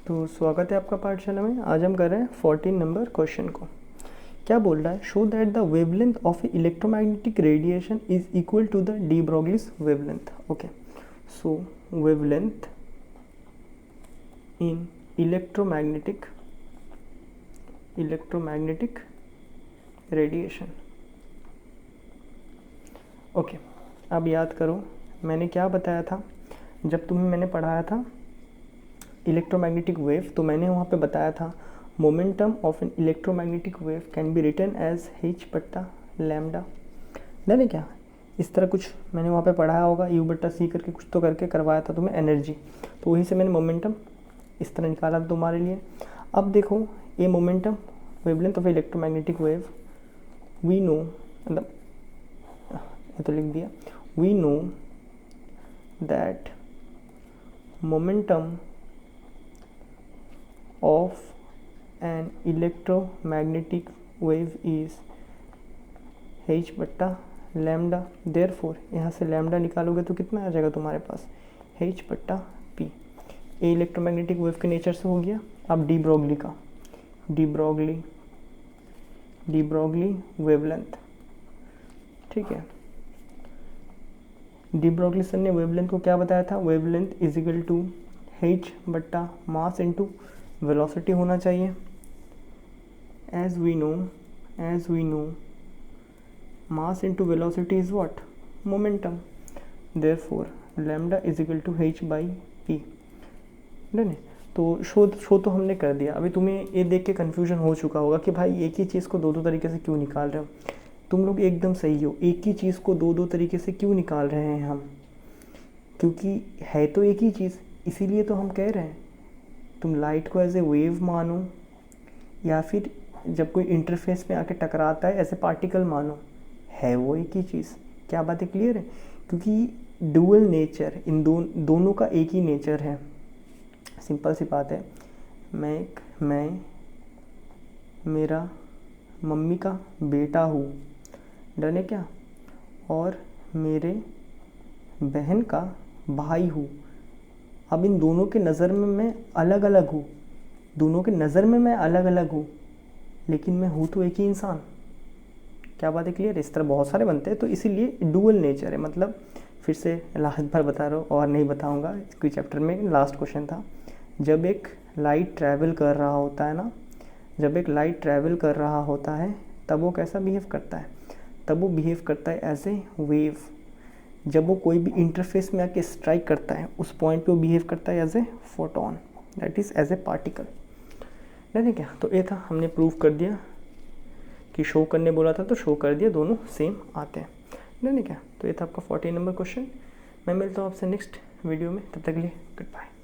तो स्वागत है आपका पाठशाला में। आज हम कर रहे हैं 14 नंबर क्वेश्चन को। क्या बोल रहा है? Show that the wavelength of electromagnetic radiation is equal to the de Broglie's wavelength. Okay, so wavelength in electromagnetic radiation. Okay, अब याद करो मैंने क्या बताया था जब तुम्हें मैंने पढ़ाया था इलेक्ट्रोमैग्नेटिक वेव। तो मैंने वहाँ पे बताया था momentum of an electromagnetic wave can be written as h बट्टा लैम्डा। नहीं क्या इस तरह कुछ मैंने वहाँ पे पढ़ाया होगा, u बट्टा c करके कुछ तो करके करवाया था तुम्हें एनर्जी। तो वहीं से मैंने मोमेंटम इस तरह निकाला था तुम्हारे लिए। अब देखो ये momentum wavelength of electromagnetic wave we know, मतलब ये तो लिख दिया, we know that momentum of an electromagnetic wave is h बट्टा लैम्डा। देयरफॉर यहाँ से लैम्डा निकालोगे तो कितना आ जाएगा तुम्हारे पास h बट्टा p। ये इलेक्ट्रोमैग्नेटिक वेव के नेचर से हो गया। अब डी ब्रोगली का, डी ब्रोगली वेवलेंथ, ठीक है। डी ब्रोगली सर ने वेवलेंथ को क्या बताया था? Wavelength is equal to h बट्टा मास इंटू वेलोसिटी होना चाहिए। As we know mass into velocity is what? Momentum. Therefore lambda is equal to h by p. नहीं, तो शो तो हमने कर दिया। अभी तुम्हें ये देख के कन्फ्यूजन हो चुका होगा कि भाई एक ही चीज़ को दो तरीके से क्यों निकाल रहे हो। तुम लोग एकदम सही हो, एक ही चीज़ को दो तरीके से क्यों निकाल रहे हैं हम? क्योंकि है तो एक ही चीज़, इसीलिए तो हम कह रहे हैं तुम लाइट को एज ए वेव मानो, या फिर जब कोई इंटरफेस में आके टकराता है ऐसे पार्टिकल मानो, है वो एक ही चीज़। क्या बातें क्लियर है? क्योंकि डुअल नेचर इन दोनों का एक ही नेचर है। सिंपल सी बात है, मैं मेरा मम्मी का बेटा हूँ, डन है क्या? और मेरे बहन का भाई हूँ। अब इन दोनों के नज़र में मैं अलग अलग हूँ, लेकिन मैं हूँ तो एक ही इंसान। क्या बात है क्लियर? इस तरह बहुत सारे बनते हैं, तो इसीलिए डुअल नेचर है। मतलब फिर से लास्ट बार बता रहा हूँ और नहीं बताऊँगा, कोई चैप्टर में लास्ट क्वेश्चन था। जब एक लाइट ट्रैवल कर रहा होता है, तब वो कैसा बिहेव करता है? तब वो बिहेव करता है एज ए वेव। जब वो कोई भी इंटरफेस में आके स्ट्राइक करता है, उस पॉइंट पे वो बिहेव करता है as a photon, that is as a particle. नहीं क्या? तो ये था, हमने प्रूव कर दिया कि शो करने बोला था तो शो कर दिया, दोनों सेम आते हैं। नहीं क्या? तो ये था आपका 14 नंबर क्वेश्चन। मैं मिलता हूँ आपसे नेक्स्ट वीडियो में, तब तक के लिए गुड बाय।